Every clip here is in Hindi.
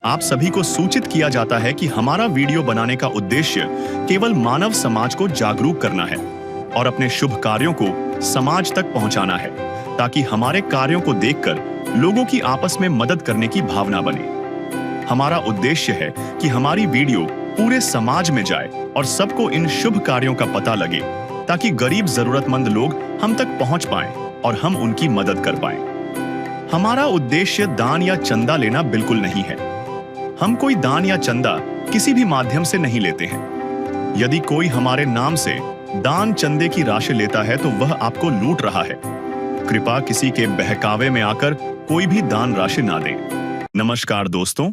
आप सभी को सूचित किया जाता है कि हमारा वीडियो बनाने का उद्देश्य केवल मानव समाज को जागरूक करना है और अपने शुभ कार्यों को समाज तक पहुंचाना है, ताकि हमारे कार्यों को देखकर लोगों की आपस में मदद करने की भावना बने। हमारा उद्देश्य है कि हमारी वीडियो पूरे समाज में जाए और सबको इन शुभ कार्यों का पता लगे, ताकि गरीब जरूरतमंद लोग हम तक पहुंच पाएं और हम उनकी मदद कर पाएं। हमारा उद्देश्य दान या चंदा लेना बिल्कुल नहीं है। हम कोई दान या चंदा किसी भी माध्यम से नहीं लेते हैं। यदि कोई हमारे नाम से दान चंदे की राशि लेता है तो वह आपको लूट रहा है। कृपया किसी के बहकावे में आकर कोई भी दान राशि ना दें। नमस्कार दोस्तों,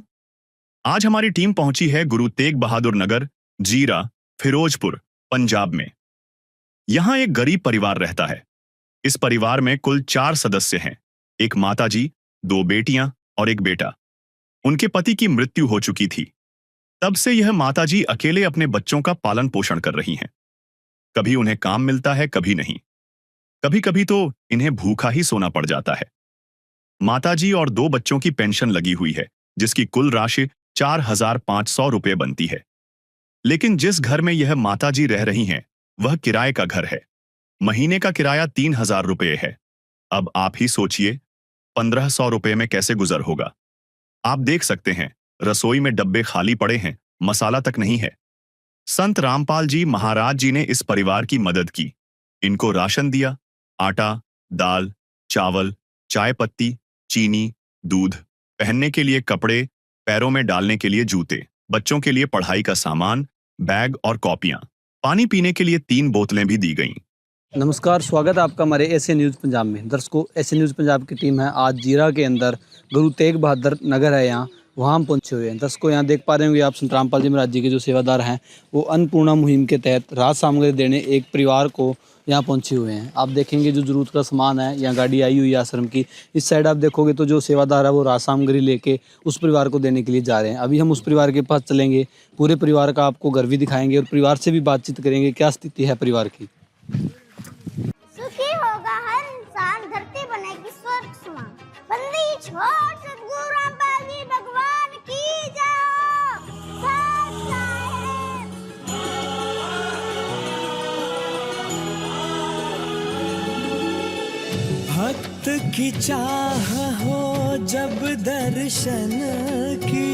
आज हमारी टीम पहुंची है गुरु तेग बहादुर नगर, जीरा, फिरोजपुर, पंजाब में। यहां एक गरीब परिवार रहता है। इस परिवार में कुल 4 सदस्य हैं, एक माताजी, 2 बेटियां और एक बेटा। उनके पति की मृत्यु हो चुकी थी। तब से यह माताजी अकेले अपने बच्चों का पालन पोषण कर रही हैं। कभी उन्हें काम मिलता है, कभी नहीं। कभी कभी तो इन्हें भूखा ही सोना पड़ जाता है। माताजी और 2 बच्चों की पेंशन लगी हुई है, जिसकी कुल राशि 4,500 रुपये बनती है। लेकिन जिस घर में यह माताजी रह रही हैं, वह किराए का घर है। महीने का किराया 3,000 रुपये है। अब आप ही सोचिए, 1,500 रुपये में कैसे गुजर होगा। आप देख सकते हैं, रसोई में डब्बे खाली पड़े हैं, मसाला तक नहीं है। संत रामपाल जी महाराज जी ने इस परिवार की मदद की। इनको राशन दिया, आटा, दाल, चावल, चाय पत्ती, चीनी, दूध, पहनने के लिए कपड़े, पैरों में डालने के लिए जूते, बच्चों के लिए पढ़ाई का सामान, बैग और कॉपियां, पानी पीने के लिए 3 बोतलें भी दी गईं। नमस्कार, स्वागत है आपका हमारे एशियन न्यूज़ पंजाब में। दर्शकों, एशियन न्यूज़ पंजाब की टीम है आज जीरा के अंदर, गुरु तेग बहादुर नगर है यहाँ, वहाँ हम पहुँचे हुए हैं। दर्शकों, यहाँ देख पा रहे होंगे आप, संत रामपाल जी महाराज जी के जो सेवादार हैं वो अन्नपूर्णा मुहिम के तहत राहत सामग्री देने एक परिवार को यहाँ पहुँचे हुए हैं। आप देखेंगे जो ज़रूरत का सामान है, यहाँ गाड़ी आई हुई है आश्रम की। इस साइड आप देखोगे तो जो सेवादार है वो राहत सामग्री लेके उस परिवार को देने के लिए जा रहे हैं। अभी हम उस परिवार के पास चलेंगे, पूरे परिवार का आपको घर भी दिखाएंगे और परिवार से भी बातचीत करेंगे, क्या स्थिति है परिवार की। सुखी होगा हर इंसान, धरती बनेगी स्वर्ग समान। बंदी छोड़ सतगुरु रामपाल जी भगवान की जाओ। सत साहेब। भक्त की चाह हो जब दर्शन की,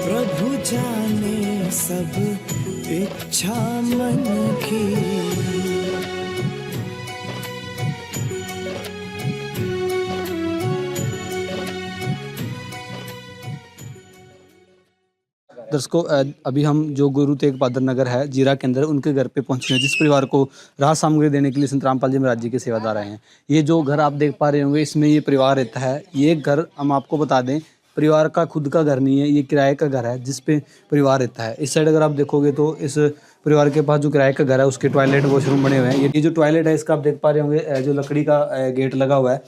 प्रभु जाने सब इच्छा मन की। दर्शकों, अभी हम जो गुरु तेग बहादुर नगर है जीरा के अंदर, उनके घर पे पहुंचे हैं, जिस परिवार को राहत सामग्री देने के लिए संत रामपाल जी महाराज जी के सेवादार आए हैं। ये जो घर आप देख पा रहे होंगे, इसमें ये परिवार रहता है। ये घर हम आपको बता दें, परिवार का खुद का घर नहीं है, ये किराए का घर है जिस पे परिवार रहता है। इस साइड अगर आप देखोगे तो इस परिवार के पास जो किराए का घर है उसके टॉयलेट वॉशरूम बने हुए हैं। ये जो टॉयलेट है इसका आप देख पा रहे होंगे, जो लकड़ी का गेट लगा हुआ है।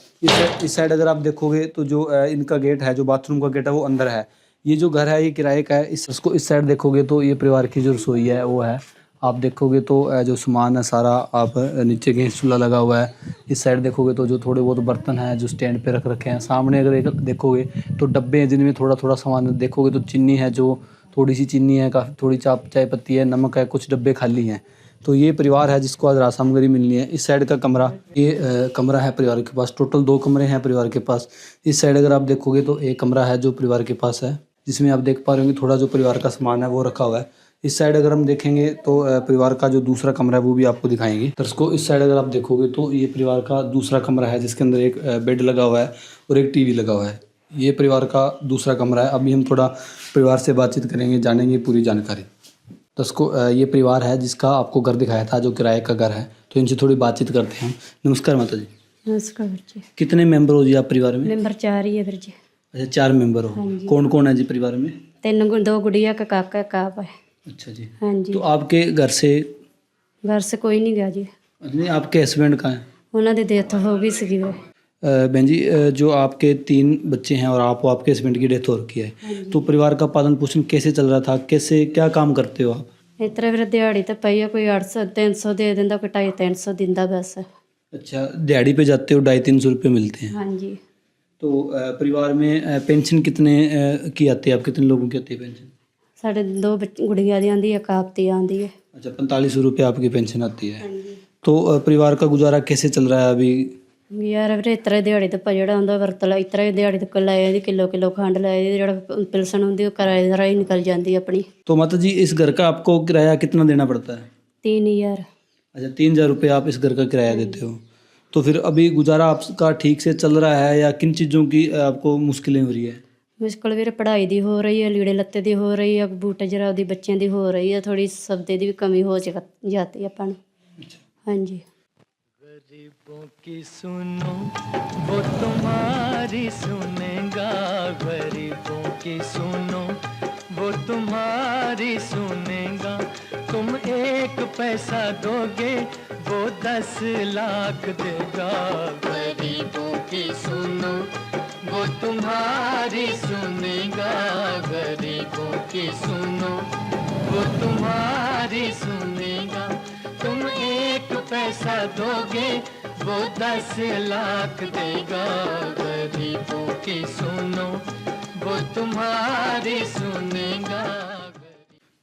इस साइड अगर आप देखोगे तो जो इनका गेट है, जो बाथरूम का गेट है, वो अंदर है। ये जो घर है ये किराए का है। इसको इस साइड देखोगे तो ये परिवार की जो रसोई है वो है। आप देखोगे तो जो सामान है सारा, आप नीचे गैस चूल्हा लगा हुआ है। इस साइड देखोगे तो जो थोड़े बहुत बर्तन हैं जो स्टैंड पे रख रखे हैं। सामने अगर एक देखोगे तो डब्बे हैं जिनमें थोड़ा थोड़ा सामान देखोगे तो चीनी है, जो थोड़ी सी चीनी है, काफ़ी थोड़ी चाय पत्ती है, नमक है, कुछ डब्बे खाली हैं। तो ये परिवार है जिसको आज राहत सामग्री मिलनी है। इस साइड का कमरा, ये कमरा है परिवार के पास। टोटल 2 कमरे हैं परिवार के पास। इस साइड अगर आप देखोगे तो एक कमरा है जो परिवार के पास है, जिसमें आप देख पा रहे होंगे थोड़ा जो परिवार का सामान है वो रखा हुआ है। इस साइड अगर हम देखेंगे तो परिवार का जो दूसरा कमरा है वो भी आपको दिखाएंगे। दर्शकों, इस साइड अगर आप देखोगे तो ये परिवार का दूसरा कमरा है, जिसके अंदर एक बेड लगा हुआ है और एक टीवी लगा हुआ है। ये परिवार का दूसरा कमरा है। अभी हम थोड़ा परिवार से बातचीत करेंगे, जानेंगे पूरी जानकारी। दर्शकों, ये परिवार है जिसका आपको घर दिखाया था, जो किराए का घर है। तो इनसे थोड़ी बातचीत करते हैं। नमस्कार माता जी। नमस्कार जी। कितने मेंबर हो जी आप परिवार में? मेंबर 4 ही है फिर जी। अच्छा, 4 मेंबर हो। कौन कौन है जी परिवार में? 2 गुड़िया का काका का आप है। अच्छा जी। हाँ जी। तो आपके घर से कोई नहीं गया जी। नहीं, आपके हस्बैंड कहाँ हैं? उन्होंने डेथ हो गई सी। बहन जी, जो आपके 3 बच्चे हैं और आपके हस्बैंड की डेथ हो रखी है, तो परिवार का पालन पोषण कैसे चल रहा था? कैसे, क्या काम करते हो आप? इतना फिर दिहाड़ी तो पई है, कोई 800-300 दे देंदा, कोई 250-300 दिंदा बस। अच्छा, दिहाड़ी पे जाते हो, 250-300 रुपये मिलते हैं। हाँ जी। तो परिवार में पेंशन कितने की आती है, आप कितने लोगों की आती है पेंशन? ਸਾਡੇ ਦੋ ਗੁੜੀਆਂ ਦੀ ਆਂਦੀ ਇੱਕ ਆਪਤੀ ਆਂਦੀ ਹੈ। अच्छा, 45 रुपये आपकी पेंशन आती है। तो परिवार का गुजारा कैसे चल रहा है अभी? ਯਾਰ ਵੀਰੇ ਇਤਰਾ ਦਿਹਾੜੀ ਤੇ ਜਿਹੜਾ ਹੁੰਦਾ ਵਰਤ ਲਾ ਇਤਰਾ ਹੀ ਦਿਹਾੜੀ ਤੇ ਲੈ ਇਹਦੀ ਕਿਲੋ ਖੰਡ ਲੈ ਇਹਦੀ ਜਿਹੜਾ ਪਿਲਸਣ ਹੁੰਦੀ ਉਹ ਕਿਰਾਏ ਦਾ ਹੀ ਨਿਕਲ ਜਾਂਦੀ ਆਪਣੀ। तो माता जी, इस घर का आपको किराया कितना देना पड़ता है? 3000। अच्छा, 3000 रुपये आप इस घर का किराया देते हो। तो फिर अभी गुजारा आपका ठीक से चल रहा है या किन चीज़ों की आपको मुश्किलें हो रही है? ਮੁਸ਼ਕਿਲ ਵੀਰੇ ਪੜ੍ਹਾਈ ਦੀ ਹੋ ਰਹੀ ਹੈ, ਲੀੜੇ ਲੱਤੇ ਦੀ ਹੋ ਰਹੀ ਹੈ, ਬੂਟੇ ਜਰਾ ਉਹਦੀ ਬੱਚਿਆਂ ਦੀ ਹੋ ਰਹੀ ਹੈ, ਥੋੜੀ ਸਬਜ਼ੀ ਦੀ ਵੀ ਕਮੀ ਹੋ ਜਾਤੀ ਹੈ ਆਪਾਂ ਨੂੰ। ਹਾਂਜੀ। गरीबों की सुनो वो तुम्हारी सुनेगा, गरीबों की सुनो वो तुम्हारी सुनेगा। तुम एक पैसा दोगे वो 10 लाख देगा। गरीबों की सुनो वो तुम्हारी सुनेगा, गरीबों की सुनो वो तुम्हारी सुनेगा। तुम एक पैसा दोगे वो 10 लाख देगा। गरीबों की सुनो वो तुम्हारी सुनेगा।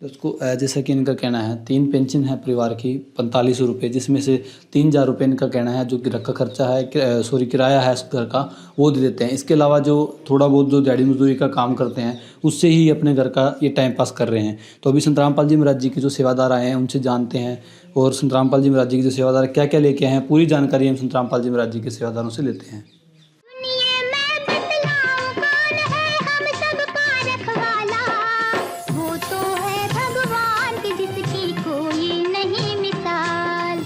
उसको जैसा कि इनका कहना है 3 पेंशन है परिवार की 45 रुपये, जिसमें से 3000 रुपये इनका कहना है जो कि घर का खर्चा है, किराया है इस घर का, वो दे देते हैं। इसके अलावा जो थोड़ा बहुत जो दिहाड़ी मजदूरी का काम करते हैं उससे ही अपने घर का ये टाइम पास कर रहे हैं। तो अभी संत रामपाल जी महाराज जी के जो सेवादार आए हैं उनसे जानते हैं, और संत रामपाल जी महाराज जी के जो सेवादार क्या क्या लेके आए हैं पूरी जानकारी हम संत रामपाल जी महाराज जी के सेवादारों से लेते हैं। दुनिया में बतलाऊं कौन है हम सबका रखवाला, वो तो है भगवान की जिसकी कोई नहीं मिसाल,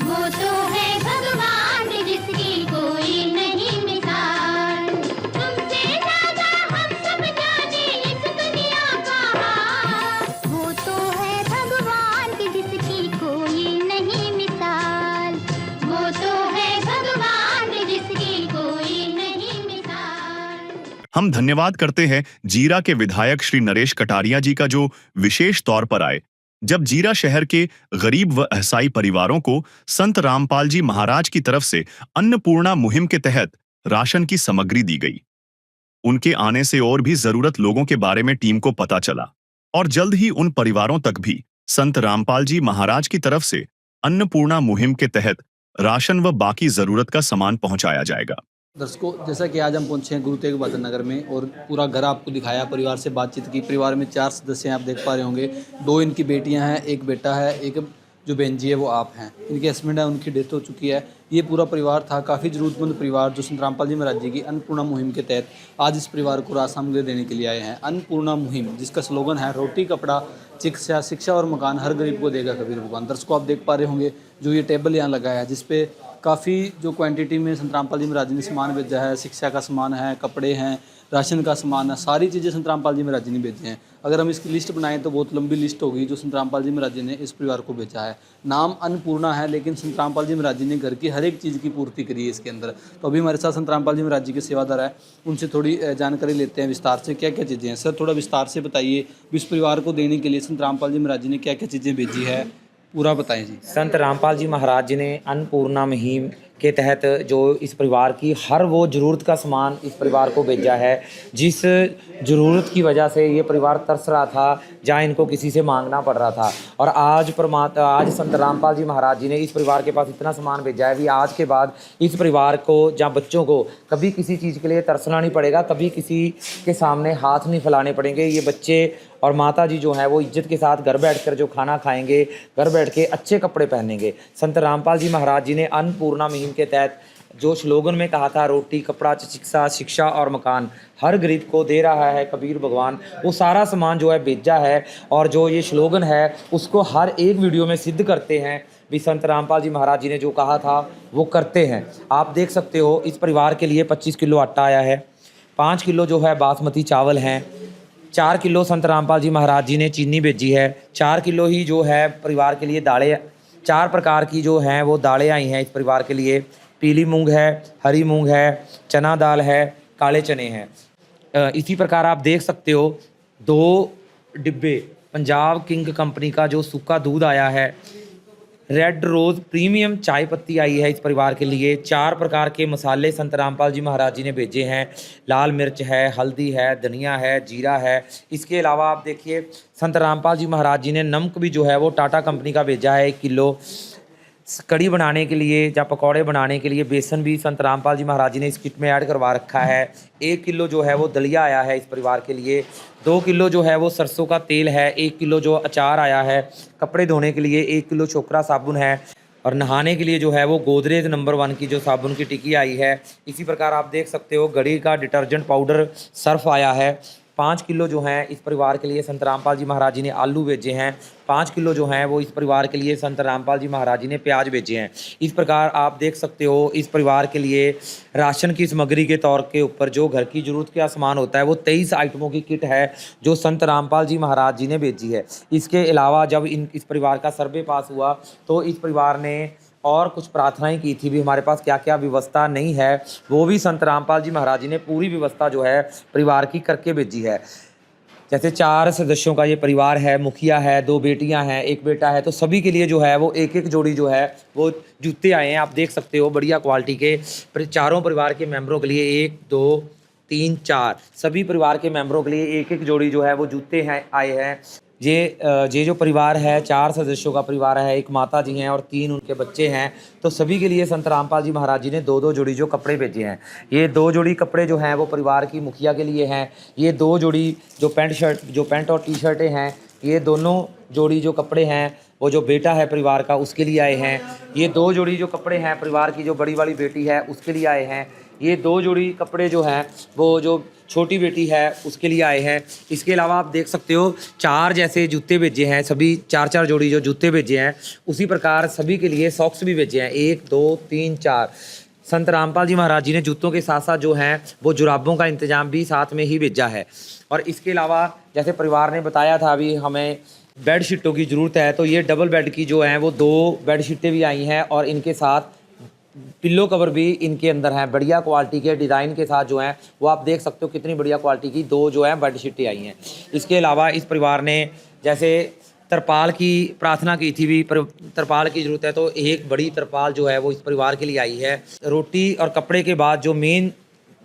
वो तो है भगवान की जिसकी कोई नहीं मिसाल। तुमसे ज्यादा हम सब जाने इस दुनिया का हाल, वो तो है भगवान की जिसकी कोई नहीं मिसाल, वो तो है भगवान की जिसकी कोई नहीं मिसाल। हम धन्यवाद करते हैं जीरा के विधायक श्री नरेश कटारिया जी का, जो विशेष तौर पर आए जब जीरा शहर के गरीब व असहाय परिवारों को संत रामपाल जी महाराज की तरफ से अन्नपूर्णा मुहिम के तहत राशन की सामग्री दी गई। उनके आने से और भी जरूरत लोगों के बारे में टीम को पता चला, और जल्द ही उन परिवारों तक भी संत रामपाल जी महाराज की तरफ से अन्नपूर्णा मुहिम के तहत राशन व बाकी जरूरत का सामान पहुंचाया जाएगा। दर्शकों, जैसा कि आज हम पहुंचे हैं गुरु तेग बहादुर नगर में और पूरा घर आपको दिखाया, परिवार से बातचीत की। परिवार में 4 सदस्य हैं, आप देख पा रहे होंगे। 2 इनकी बेटियां हैं, एक बेटा है, एक जो बहन जी है वो आप हैं। इनके हस्बैंड है, उनकी डेथ हो चुकी है। ये पूरा परिवार था, काफ़ी ज़रूरतमंद परिवार, जो संत रामपाल जी महाराज जी की अन्नपूर्णा मुहिम के तहत आज इस परिवार को राशन सामग्री देने के लिए आए हैं। अन्नपूर्णा मुहिम, जिसका स्लोगन है रोटी कपड़ा शिक्षा और मकान हर गरीब को देगा कबीर भगवान। दर्शकों, आप देख पा रहे होंगे जो ये टेबल यहाँ लगा है, जिसपे काफ़ी जो क्वांटिटी में संत रामपाल जी महाराज जी ने सामान भेजा है। शिक्षा का सामान है, कपड़े हैं, राशन का सामान है, सारी चीज़ें संत रामपाल जी महाराज जी ने भेजी हैं। अगर हम इसकी लिस्ट बनाएं तो बहुत लंबी लिस्ट होगी जो संत रामपाल जी महाराज जी ने इस परिवार को भेजा है। नाम अन्नपूर्णा है, लेकिन संत रामपाल जी महाराज जी ने घर की हर एक चीज़ की पूर्ति करी है इसके अंदर। तो अभी हमारे साथ संत रामपाल जी महाराज जी के सेवादार है, उनसे थोड़ी जानकारी लेते हैं विस्तार से, क्या क्या चीज़ें हैं। सर, थोड़ा विस्तार से बताइए, इस परिवार को देने के लिए संत रामपाल जी महाराज जी ने क्या क्या चीज़ें भेजी है, पूरा बताएं जी। संत रामपाल जी महाराज जी ने अन्नपूर्णा मुहिम के तहत जो इस परिवार की हर वो ज़रूरत का सामान इस परिवार को भेजा है, जिस ज़रूरत की वजह से ये परिवार तरस रहा था, जहाँ इनको किसी से मांगना पड़ रहा था। और आज संत रामपाल जी महाराज जी ने इस परिवार के पास इतना सामान भेजा है कि आज के बाद इस परिवार को, जहाँ बच्चों को कभी किसी चीज़ के लिए तरसना नहीं पड़ेगा, कभी किसी के सामने हाथ नहीं फैलाने पड़ेंगे। ये बच्चे और माता जी जो हैं वो इज्जत के साथ घर बैठकर जो खाना खाएंगे, घर बैठ के अच्छे कपड़े पहनेंगे। संत रामपाल जी महाराज जी ने अन्नपूर्णा मुहिम के तहत जो स्लोगन में कहा था रोटी कपड़ा शिक्षा और मकान हर गरीब को दे रहा है कबीर भगवान, वो सारा सामान जो है भेजा है। और जो ये स्लोगन है उसको हर एक वीडियो में सिद्ध करते हैं भी संत रामपाल जी महाराज जी ने जो कहा था वो करते हैं। आप देख सकते हो इस परिवार के लिए 25 किलो आटा आया है, 5 किलो जो है बासमती चावल हैं, 4 किलो संत रामपाल जी महाराज जी ने चीनी भेजी है, 4 किलो ही जो है परिवार के लिए दालें, 4 प्रकार की जो हैं वो दालें आई हैं इस परिवार के लिए। पीली मूंग है, हरी मूंग है, चना दाल है, काले चने हैं। इसी प्रकार आप देख सकते हो 2 डिब्बे पंजाब किंग कंपनी का जो सूखा दूध आया है, रेड रोज़ प्रीमियम चाय पत्ती आई है इस परिवार के लिए। 4 प्रकार के मसाले संत रामपाल जी महाराज जी ने भेजे हैं। लाल मिर्च है, हल्दी है, धनिया है, जीरा है। इसके अलावा आप देखिए संत रामपाल जी महाराज जी ने नमक भी जो है वो टाटा कंपनी का भेजा है 1 किलो। कड़ी बनाने के लिए या पकौड़े बनाने के लिए बेसन भी संत रामपाल जी महाराज जी ने इस किट में ऐड करवा रखा है। 1 किलो जो है वो दलिया आया है इस परिवार के लिए। 2 किलो जो है वो सरसों का तेल है। 1 किलो जो अचार आया है। कपड़े धोने के लिए 1 किलो छोकरा साबुन है। और नहाने के लिए जो है वो गोदरेज नंबर 1 की जो साबुन की टिक्की आई है। इसी प्रकार आप देख सकते हो घड़ी का डिटर्जेंट पाउडर सर्फ आया है। 5 किलो जो हैं इस परिवार के लिए संत रामपाल जी महाराज जी ने आलू भेजे हैं। 5 किलो जो हैं वो इस परिवार के लिए संत रामपाल जी महाराज जी ने प्याज भेजे हैं। इस प्रकार आप देख सकते हो इस परिवार के लिए राशन की सामग्री के तौर के ऊपर जो घर की ज़रूरत का सामान होता है वो 23 आइटमों की किट है जो संत रामपाल जी महाराज जी ने भेजी है। इसके अलावा जब इस परिवार का सर्वे पास हुआ तो इस परिवार ने और कुछ प्रार्थनाएं की थी भी हमारे पास क्या क्या व्यवस्था नहीं है, वो भी संत रामपाल जी महाराज जी ने पूरी व्यवस्था जो है परिवार की करके भेजी है। जैसे 4 सदस्यों का ये परिवार है, मुखिया है, 2 बेटियां हैं, 1 बेटा है, तो सभी के लिए जो है वो एक जोड़ी जो है वो जूते आए हैं। आप देख सकते हो बढ़िया क्वालिटी के चारों परिवार के मेंबरों के लिए 1 2 3 4 सभी परिवार के मेंबरों के लिए एक जोड़ी जो है वो जूते हैं आए हैं। ये जो परिवार है 4 सदस्यों का परिवार है, 1 माता जी हैं और 3 उनके बच्चे हैं, तो सभी के लिए संत रामपाल जी महाराज जी ने 2 जोड़ी जो कपड़े भेजे हैं। ये 2 जोड़ी कपड़े जो हैं वो परिवार की मुखिया के लिए हैं। ये 2 जोड़ी जो पैंट और टी शर्टें हैं, ये दोनों जोड़ी जो कपड़े हैं वो जो बेटा है परिवार का उसके लिए आए हैं। ये 2 जोड़ी जो कपड़े हैं परिवार की जो बड़ी वाली बेटी है उसके लिए आए हैं। ये 2 जोड़ी कपड़े जो हैं वो जो छोटी बेटी है उसके लिए आए हैं। इसके अलावा आप देख सकते हो 4 जैसे जूते भेजे हैं, सभी 4 जोड़ी जो जूते भेजे हैं। उसी प्रकार सभी के लिए सॉक्स भी भेजे हैं 1 2 3 4। संत रामपाल जी महाराज जी ने जूतों के साथ साथ जो हैं वो जुराबों का इंतजाम भी साथ में ही भेजा है। और इसके अलावा जैसे परिवार ने बताया था अभी हमें बेडशीटों की ज़रूरत है, तो ये डबल बेड की जो हैं वो 2 बेडशीटें भी आई हैं और इनके साथ पिल्लो कवर भी इनके अंदर हैं बढ़िया क्वालिटी के डिज़ाइन के साथ जो हैं वो आप देख सकते हो कितनी बढ़िया क्वालिटी की 2 जो हैं बेडशीटें आई हैं। इसके अलावा इस परिवार ने जैसे तरपाल की प्रार्थना की थी भी तरपाल की ज़रूरत है, तो एक बड़ी तरपाल जो है वो इस परिवार के लिए आई है। रोटी और कपड़े के बाद जो मेन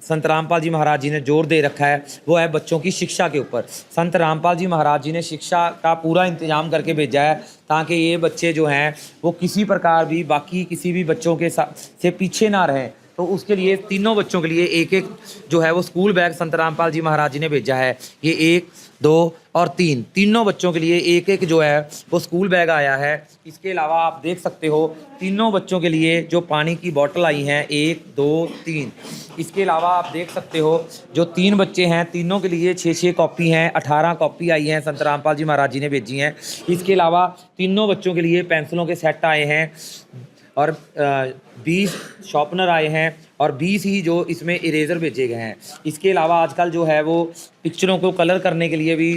संत रामपाल जी महाराज जी ने जोर दे रखा है वो है बच्चों की शिक्षा के ऊपर। संत रामपाल जी महाराज जी ने शिक्षा का पूरा इंतजाम करके भेजा है ताकि ये बच्चे जो हैं वो किसी प्रकार भी बाकी किसी भी बच्चों के से पीछे ना रहें। तो उसके लिए तीनों बच्चों के लिए एक जो है वो स्कूल बैग संत रामपाल जी महाराज जी ने भेजा है। ये 1 2 और 3 तीनों बच्चों के लिए एक जो है वो स्कूल बैग आया है। इसके अलावा आप देख सकते हो तीनों बच्चों के लिए जो पानी की बोतल आई हैं 1 2 3। इसके अलावा आप देख सकते हो जो 3 बच्चे हैं तीनों के लिए 6 कॉपी हैं, 18 कॉपी आई हैं संत रामपाल जी महाराज जी ने भेजी हैं। इसके अलावा तीनों बच्चों के लिए पेंसिलों के सेट आए हैं और 20 शॉर्पनर आए हैं और 20 ही जो इसमें इरेज़र भेजे गए हैं। इसके अलावा आजकल जो है वो पिक्चरों को कलर करने के लिए भी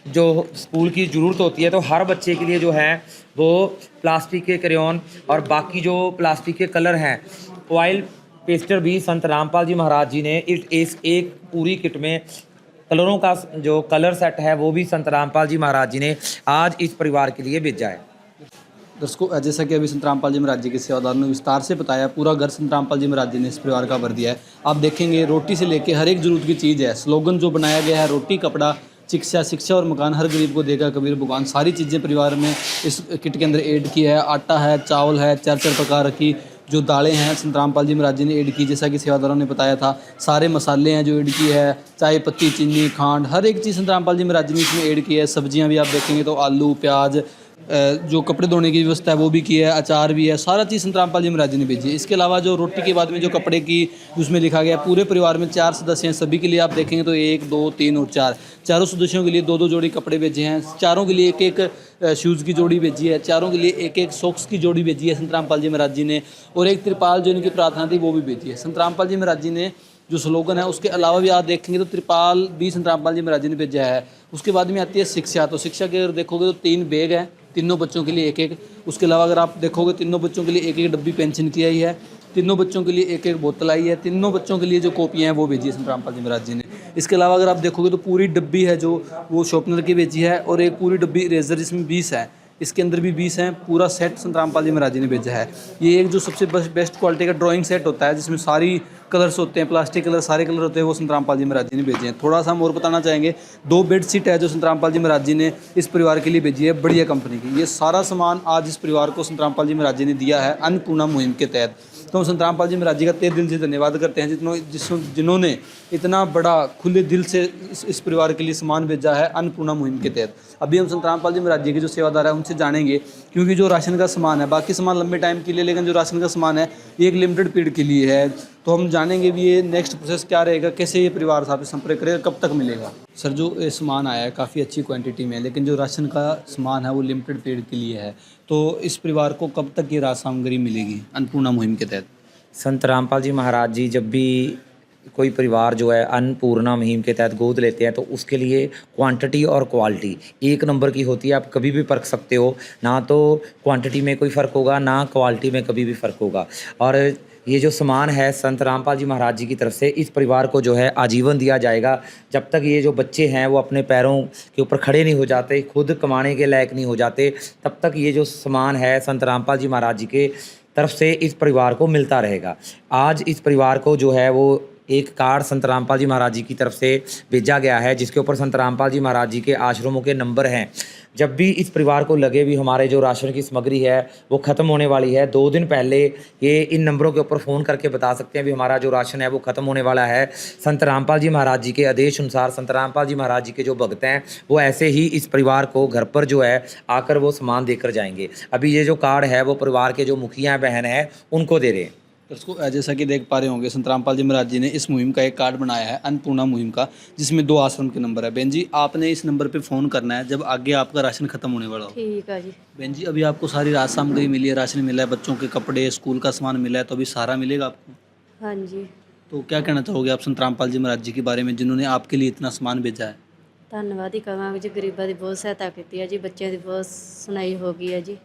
जो स्कूल की ज़रूरत होती है, तो हर बच्चे के लिए जो है वो प्लास्टिक के क्रेयॉन और बाकी जो प्लास्टिक के कलर हैं ऑयल पेस्टर भी संत रामपाल जी महाराज जी ने एक पूरी किट में कलरों का जो कलर सेट है वो भी संत रामपाल जी महाराज जी ने आज इस परिवार के लिए भेजा है। दर्शकों, जैसा कि अभी संत रामपाल जी महाराज जी के सेवादारों ने विस्तार से बताया, पूरा घर संत रामपाल जी महाराज जी ने इस परिवार का भर दिया है। आप देखेंगे रोटी से लेके हर एक जरूरत की चीज़ है। स्लोगन जो बनाया गया है रोटी कपड़ा शिक्षा, शिक्षा और मकान हर गरीब को देगा कबीर भगवान, सारी चीज़ें परिवार में इस किट के अंदर ऐड की है। आटा है, चावल है, 4 प्रकार की जो दालें हैं संत रामपाल जी महाराज जी ने ऐड की, जैसा कि सेवादारों ने बताया था। सारे मसाले हैं जो ऐड की है, चाय पत्ती, चीनी, खांड, हर एक चीज़ संत रामपाल जी महाराज जी ने इसमें ऐड की है। सब्जियां भी आप देखेंगे तो आलू, प्याज, जो कपड़े धोने की व्यवस्था है वो भी की है, अचार भी है, सारा चीज़ संत रामपाल जी महाराज जी ने भेजी है। इसके अलावा जो रोटी के बाद में जो कपड़े की उसमें लिखा गया, पूरे परिवार में 4 सदस्य हैं, सभी के लिए आप देखेंगे तो 1 2 3 और 4 चारों सदस्यों के लिए 2 जोड़ी कपड़े भेजे हैं। चारों के लिए एक शूज़ की जोड़ी भेजी है। चारों के लिए एक सॉक्स की जोड़ी भेजी है संत रामपाल जी महाराज जी ने, और एक त्रिपाल जो इनकी प्रार्थना थी वो भी भेजी है। संत रामपाल जी महाराज जी ने जो स्लोगन है उसके अलावा भी आप देखेंगे तो त्रिपाल भी संत रामपाल जी महाराज जी ने भेजा है। उसके बाद में आती है शिक्षा, तो शिक्षा के अगर देखोगे तो 3 बैग हैं, तीनों बच्चों के लिए एक। उसके अलावा अगर आप देखोगे तीनों बच्चों के लिए एक डब्बी पेंशन की आई है, तीनों बच्चों के लिए एक बोतल आई है, तीनों बच्चों के लिए जो कॉपियाँ हैं वो भेजी है संत रामपाल जी महाराज जी ने। इसके अलावा अगर आप देखोगे तो पूरी डब्बी है जो वो शॉर्पनर की भेजी है, और एक पूरी डब्बी इरेजर जिसमें 20 है। इसके अंदर भी 20 हैं। पूरा सेट संत रामपाल जी महाराज जी ने भेजा है। ये एक जो सबसे बेस्ट क्वालिटी का ड्राइंग सेट होता है, जिसमें सारी कलर्स होते हैं, प्लास्टिक कलर सारे कलर होते हैं, वो संत रामपाल जी महाराज जी ने भेजे हैं। थोड़ा सा हम और बताना चाहेंगे, 2 बेडशीट है जो संत रामपाल जी महाराज जी ने इस परिवार के लिए भेजी है, बढ़िया कंपनी की। ये सारा सामान आज इस परिवार को संत रामपाल जी महाराज जी ने दिया है अन्नपूर्णा मुहिम के तहत। तो हम संत रामपाल जी महाराज जी का तहे दिल से धन्यवाद करते हैं जिन्होंने इतना बड़ा खुले दिल से इस परिवार के लिए सामान भेजा है अन्नपूर्णा मुहिम के तहत। अभी हम संत रामपाल जी महाराज जी के जो सेवादार हैं उनसे जानेंगे, क्योंकि जो राशन का सामान है, बाकी सामान लंबे टाइम के लिए, लेकिन जो राशन का सामान है ये एक लिमिटेड पीरियड के लिए है। तो हम जानेंगे भी ये नेक्स्ट प्रोसेस क्या रहेगा, कैसे ये परिवार साहब से संपर्क करेगा, कब तक मिलेगा। सर, जो ये सामान आया है काफ़ी अच्छी क्वांटिटी में, लेकिन जो राशन का सामान है वो लिमिटेड पीरियड के लिए है, तो इस परिवार को कब तक ये राशन सामग्री मिलेगी अन्नपूर्णा मुहिम के तहत? संत रामपाल जी महाराज जी जब भी कोई परिवार जो है अन्नपूर्णा मुहिम के तहत गोद लेते हैं, तो उसके लिए क्वांटिटी और क्वालिटी एक नंबर की होती है। आप कभी भी परख सकते हो, ना तो क्वांटिटी में कोई फ़र्क होगा, ना क्वालिटी में कभी भी फ़र्क होगा। और ये जो सामान है संत रामपाल जी महाराज जी की तरफ से इस परिवार को जो है आजीवन दिया जाएगा। जब तक ये जो बच्चे हैं वो अपने पैरों के ऊपर खड़े नहीं हो जाते, खुद कमाने के लायक नहीं हो जाते, तब तक ये जो सामान है संत रामपाल जी महाराज जी के तरफ से इस परिवार को मिलता रहेगा। आज इस परिवार को जो है वो एक कार्ड संत रामपाल जी महाराज जी की तरफ से भेजा गया है, जिसके ऊपर संत रामपाल जी महाराज जी के आश्रमों के नंबर हैं। जब भी इस परिवार को लगे भी हमारे जो राशन की सामग्री है वो ख़त्म होने वाली है, 2 दिन पहले ये इन नंबरों के ऊपर फ़ोन करके बता सकते हैं भी हमारा जो राशन है वो ख़त्म होने वाला है। संत रामपाल जी महाराज जी के आदेश अनुसार संत रामपाल जी महाराज जी के जो भक्त हैं वो ऐसे ही इस परिवार को घर पर जो है आकर वो सामान देकर जाएंगे। अभी ये जो कार्ड है वो परिवार के जो मुखिया बहन है उनको दे रहे हैं। दर्शकों, जैसा कि देख पा रहे होंगे, संत रामपाल जी महाराज जी ने इस मुहिम का एक कार्ड बनाया है अन्नपूर्णा मुहिम का, जिसमें 2 आश्रम के नंबर है। बहन जी, आपने इस नंबर पे फ़ोन करना है जब आगे आपका राशन खत्म होने वाला हो। ठीक है जी। बहन जी, अभी आपको सारी राशन सामग्री मिली है, राशन मिला है, बच्चों के कपड़े, स्कूल का सामान मिला है, तो अभी सारा मिलेगा आपको? हाँ जी। तो क्या कहना चाहोगे आप संत रामपाल जी महाराज जी के बारे में, जिन्होंने आपके लिए इतना सामान भेजा है? ਧੰਨਵਾਦ ਹੀ ਕਹਾਂਗੇ ਜੀ, ਗਰੀਬਾਂ ਦੀ ਬਹੁਤ ਸਹਾਇਤਾ ਕੀਤੀ ਹੈ ਜੀ, ਬੱਚਿਆਂ ਦੀ ਬਹੁਤ ਸੁਣਾਈ ਹੋ ਗਈ ਹੈ ਜੀ।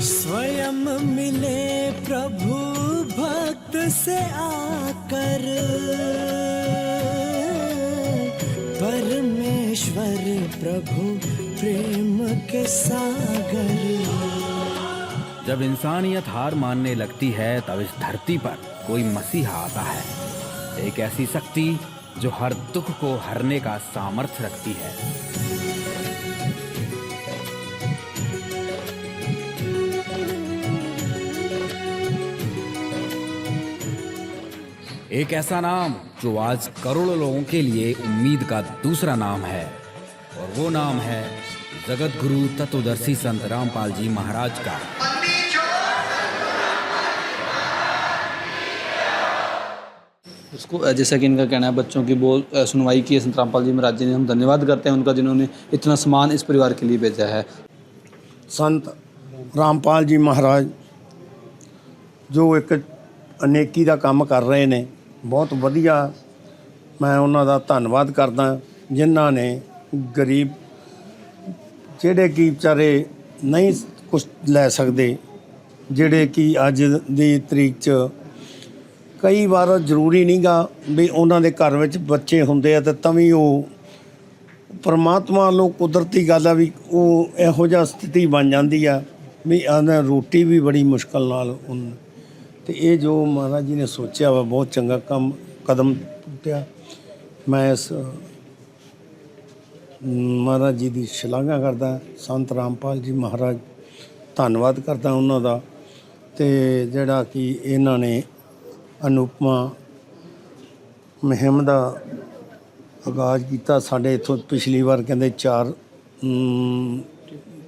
स्वयं मिले प्रभु भक्त से आकर, परमेश्वर प्रभु प्रेम के सागर। जब इंसानियत हार मानने लगती है तब इस धरती पर कोई मसीहा आता है, एक ऐसी शक्ति जो हर दुख को हरने का सामर्थ्य रखती है। एक ऐसा नाम जो आज करोड़ों लोगों के लिए उम्मीद का दूसरा नाम है, और वो नाम है जगत गुरु तत्वदर्शी संत रामपाल जी महाराज का। उसको जैसा कि इनका कहना है, बच्चों की बहुत सुनवाई की है संत रामपाल जी महाराज जी ने। हम धन्यवाद करते हैं उनका, जिन्होंने इतना सामान इस परिवार के लिए भेजा है। संत रामपाल जी महाराज जो एक अनेकी का काम कर रहे ने, बहुत वधिया। मैं उन्हां दा धन्नवाद करदा जिन्हां ने गरीब ਜਿਹੜੇ कि बेचारे नहीं कुछ लै सकते, ਜਿਹੜੇ कि अज दी तरीक च कई बार जरूरी नहीं गा भी उन्हां दे घर विच बच्चे हुंदे आ ते तभी वो परमात्मा लो कुदरती गल आ भी वो इहो जिहा स्थिति बन जाती आ भी रोटी भी बड़ी मुश्किल नाल तो ये जो महाराज जी ने सोचा वा बहुत चंगा काम कदम पुट्टिया। मैं इस महाराज जी की शलाघा करदा, संत रामपाल जी महाराज धन्नवाद करदा उन्हां दा, ते जिहड़ा कि इन्हां ने अनुपमा मुहिम का आगाज़ किया। साढ़े इत्थों पिछली बार कहते 4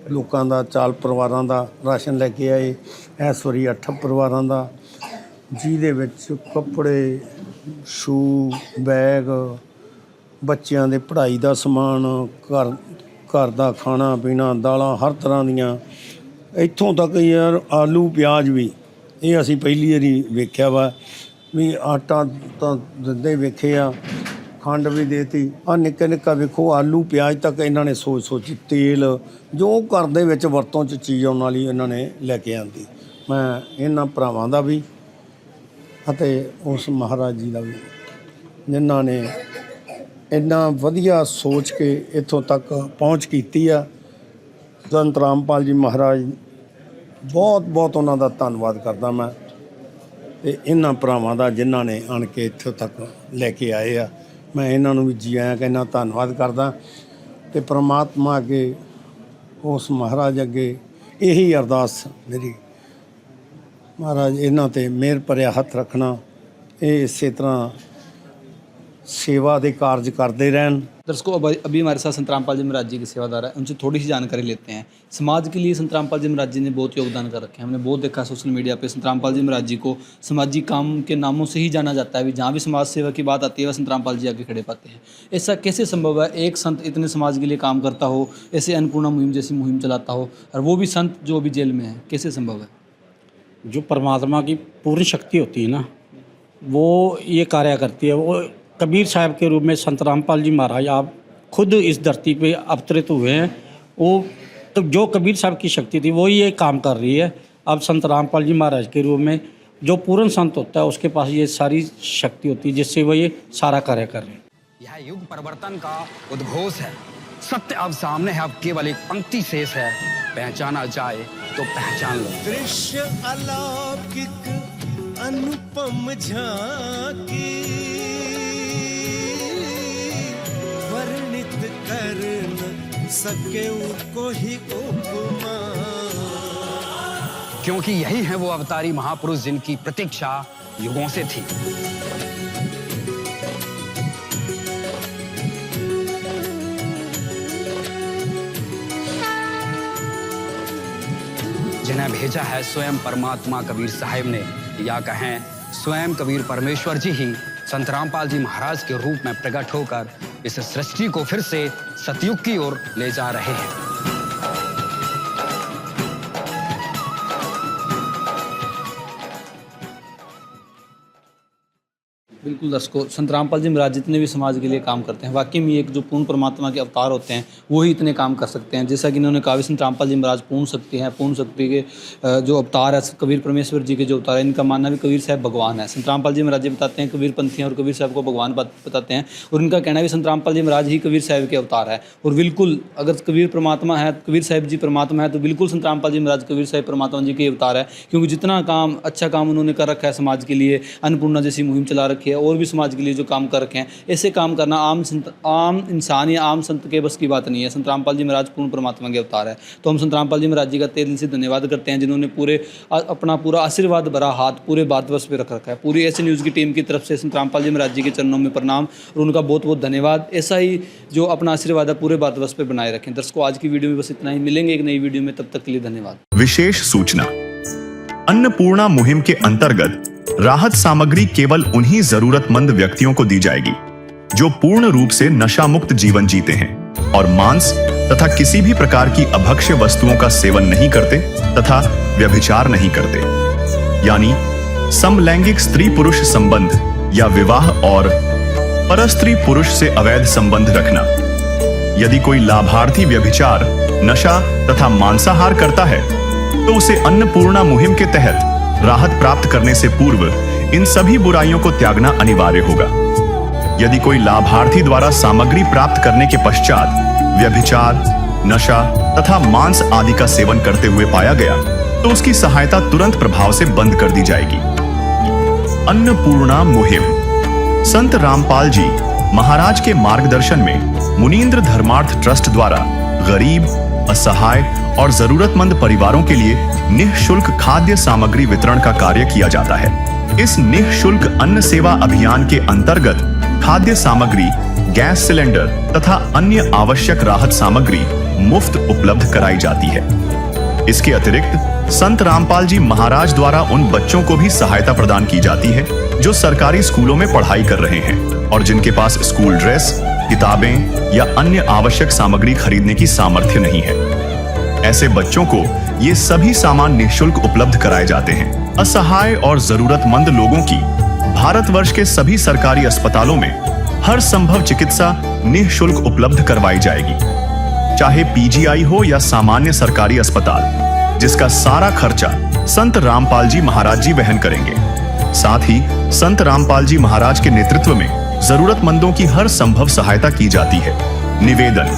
लोगों का 4 परिवारों का राशन लैके आए, इस वारी 8 परिवारों का, जिहदे विच कपड़े, शू, बैग, बच्चों के पढ़ाई का समान, घर का खाना पीना, दालां हर तरह दियाँ, इत्थों तक यार आलू प्याज भी ये असी पहली बारी वेख्या वा भी। आटा तो दिंदे वेखे आ, खंड भी देती आ, निक्का निक्का वेखो आलू प्याज तक इन्होंने सोच तेल जो घर दे विच वरतों च चीज़ आउण वाली इन्होंने लैके आंदी। मैं इन्हां भरावां दा भी अते उस महाराज जी का भी जिन्हां ने इन्ना वधिया सोच के इत्थों तक पहुँच कीती आ। ਸੰਤ ਰਾਮਪਾਲ ਜੀ ਮਹਾਰਾਜ ਬਹੁਤ ਬਹੁਤ ਉਹਨਾਂ ਦਾ ਧੰਨਵਾਦ ਕਰਦਾ ਮੈਂ ਤੇ ਇਹਨਾਂ ਭਰਾਵਾਂ ਦਾ ਜਿਨ੍ਹਾਂ ਨੇ ਆਣ ਕੇ ਇੱਥੋਂ ਤੱਕ ਲੈ ਕੇ ਆਏ ਆ। ਮੈਂ ਇਹਨਾਂ ਨੂੰ ਵੀ ਜੀ ਆਇਆਂ ਕਹਿੰਦਾ, ਧੰਨਵਾਦ ਕਰਦਾ ਤੇ ਪ੍ਰਮਾਤਮਾ ਅੱਗੇ ਉਸ ਮਹਾਰਾਜ ਅੱਗੇ ਇਹੀ ਅਰਦਾਸ ਮੇਰੀ, ਮਹਾਰਾਜ ਇਹਨਾਂ ਤੇ ਮਿਹਰ ਭਰਿਆ ਹੱਥ ਰੱਖਣਾ, ਇਹ ਇਸੇ ਤਰ੍ਹਾਂ सेवा के कार्य करते रहन। दर्शकों, अभी हमारे साथ संत रामपाल जी महाराज जी के सेवादार है, उनसे थोड़ी सी जानकारी लेते हैं। समाज के लिए संत रामपाल जी महाराज जी ने बहुत योगदान कर रखे हैं। हमने बहुत देखा सोशल मीडिया पे संत रामपाल जी महाराज जी को सामाजिक काम के नामों से ही जाना जाता है। जहाँ भी समाज सेवा की बात आती है वह संत रामपाल जी आगे खड़े पाते हैं। ऐसा कैसे संभव है एक संत इतने समाज के लिए काम करता हो, ऐसे अन्नपूर्णा मुहिम जैसी मुहिम चलाता हो, और वो भी संत जो अभी जेल में है, कैसे संभव है? जो परमात्मा की पूर्ण शक्ति होती है ना, वो ये कार्य करती है। वो कबीर साहब के रूप में संत रामपाल जी महाराज आप खुद इस धरती पे अवतरित हुए हैं। वो तो जो कबीर साहब की शक्ति थी वो ये काम कर रही है। अब संत रामपाल जी महाराज के रूप में जो पूर्ण संत होता है उसके पास ये सारी शक्ति होती है जिससे वो ये सारा कार्य कर रहे हैं। यह युग परिवर्तन का उद्घोष है। सत्य अब सामने है, अब केवल एक पंक्ति शेष है। पहचाना जाए तो पहचान लो। दृश्य अलौकिक अनुपम झांकी, वर्णित कर न सके उनको ही उपमा। क्योंकि यही है वो अवतारी महापुरुष जिनकी प्रतीक्षा युगों से थी। जिन्हें भेजा है स्वयं परमात्मा कबीर साहिब ने, या कहें स्वयं कबीर परमेश्वर जी ही संत रामपाल जी महाराज के रूप में प्रकट होकर इस सृष्टि को फिर से सतयुग की ओर ले जा रहे हैं। बिल्कुल दर्शकों, संत रामपाल जी महाराज जितने भी समाज के लिए काम करते हैं, वाकई में एक जो पूर्ण परमात्मा के अवतार होते हैं वो ही इतने काम कर सकते हैं। जैसा कि इन्होंने कहा, संत रामपाल जी महाराज पूर्ण शक्ति हैं, पूर्ण शक्ति के जो अवतार है कबीर परमेश्वर जी के जो अवतार है, इनका मानना भी कबीर साहब भगवान है। संत रामपाल जी महाराज जी बताते हैं कबीर पंथी हैं और कबीर साहब को भगवान बताते हैं, और इनका कहना भी संत रामपाल जी महाराज ही कबीर साहब के अवतार है। और बिल्कुल अगर कबीर परमात्मा है, कबीर साहब जी परमात्मा है, तो बिल्कुल संत रामपाल जी महाराज कबीर साहब परमात्मा जी के अवतार है। क्योंकि जितना काम अच्छा काम उन्होंने कर रखा है समाज के लिए, अन्नपूर्णा जैसी मुहिम चला रखी है, और भी समाज के लिए जो काम कर रखे हैं, ऐसे काम करना आम इंसान या आम संत के बस की बात नहीं है। संत रामपाल जी महाराज पूर्ण परमात्मा के अवतार है। तो हम संत रामपाल जी महाराज जी का तहे दिल से धन्यवाद करते हैं, जिन्होंने पूरे अपना पूरा आशीर्वाद भरा हाथ पूरे भारतवर्ष पे रख रखा है। पूरी ऐसे न्यूज़ की टीम की तरफ से संत रामपाल जी महाराज जी के चरणों में प्रणाम और उनका बहुत बहुत धन्यवाद। ऐसा ही जो अपना आशीर्वाद है पूरे भारतवर्ष पे बनाए रखें। दर्शकों, आज की वीडियो में बस इतना ही। मिलेंगे एक नई वीडियो में, तब तक के लिए धन्यवाद। विशेष सूचना, अन्नपूर्णा मुहिम के अंतर्गत राहत सामग्री केवल उन्हीं जरूरतमंद व्यक्तियों को दी जाएगी जो पूर्ण रूप से नशा मुक्त जीवन जीते हैं और मांस तथा किसी भी प्रकार की अभक्ष्य वस्तुओं का सेवन नहीं करते तथा व्यभिचार नहीं करते, यानी समलैंगिक स्त्री पुरुष संबंध या विवाह और परस्त्री पुरुष से अवैध संबंध रखना। यदि कोई लाभार्थी व्यभिचार, नशा तथा मांसाहार करता है तो उसे अन्नपूर्णा मुहिम के तहत राहत प्राप्त करने से पूर्व इन सभी बुराइयों को त्यागना अनिवार्य होगा। यदि कोई लाभार्थी द्वारा सामग्री प्राप्त करने के पश्चात व्यभिचार, नशा तथा मांस आदि का सेवन करते हुए पाया गया तो उसकी सहायता तुरंत प्रभाव से बंद कर दी जाएगी। अन्नपूर्णा मुहिम संत रामपाल जी महाराज के मार्गदर्शन में मुनीन्द्र धर्मार्थ ट्रस्ट द्वारा गरीब, असहाय और जरूरतमंद परिवारों के लिए निःशुल्क खाद्य सामग्री वितरण का कार्य किया जाता है। इस निःशुल्क अन्न सेवा अभियान के अंतर्गत खाद्य सामग्री, गैस सिलेंडर तथा अन्य आवश्यक राहत सामग्री मुफ्त उपलब्ध कराई जाती है। इसके अतिरिक्त संत रामपाल जी महाराज द्वारा उन बच्चों को भी सहायता प्रदान की जाती है जो सरकारी स्कूलों में पढ़ाई कर रहे हैं और जिनके पास स्कूल ड्रेस, किताबें या अन्य आवश्यक सामग्री खरीदने की सामर्थ्य नहीं है। ऐसे बच्चों को ये सभी सामान निःशुल्क उपलब्ध कराए जाते हैं। असहाय और जरूरतमंद लोगों की भारतवर्ष के सभी सरकारी अस्पतालों में हर संभव चिकित्सा निःशुल्क उपलब्ध करवाई जाएगी, चाहे पीजीआई हो या सामान्य सरकारी अस्पताल, जिसका सारा खर्चा संत रामपाल जी महाराज जी वहन करेंगे। साथ ही संत रामपाल जी महाराज के नेतृत्व में जरूरतमंदों की हर संभव सहायता की जाती है। निवेदन,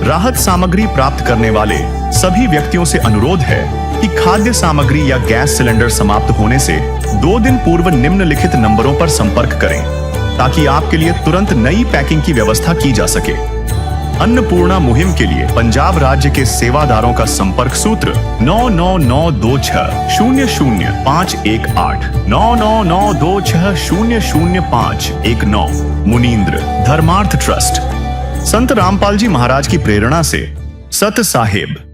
राहत सामग्री प्राप्त करने वाले सभी व्यक्तियों से अनुरोध है कि खाद्य सामग्री या गैस सिलेंडर समाप्त होने से 2 दिन पूर्व निम्नलिखित नंबरों पर संपर्क करें ताकि आपके लिए तुरंत नई पैकिंग की व्यवस्था की जा सके। अन्नपूर्णा मुहिम के लिए पंजाब राज्य के सेवादारों का संपर्क सूत्र 9992600518 9992600519। मुनींद्र धर्मार्थ ट्रस्ट। संत रामपाल जी महाराज की प्रेरणा से सत साहेब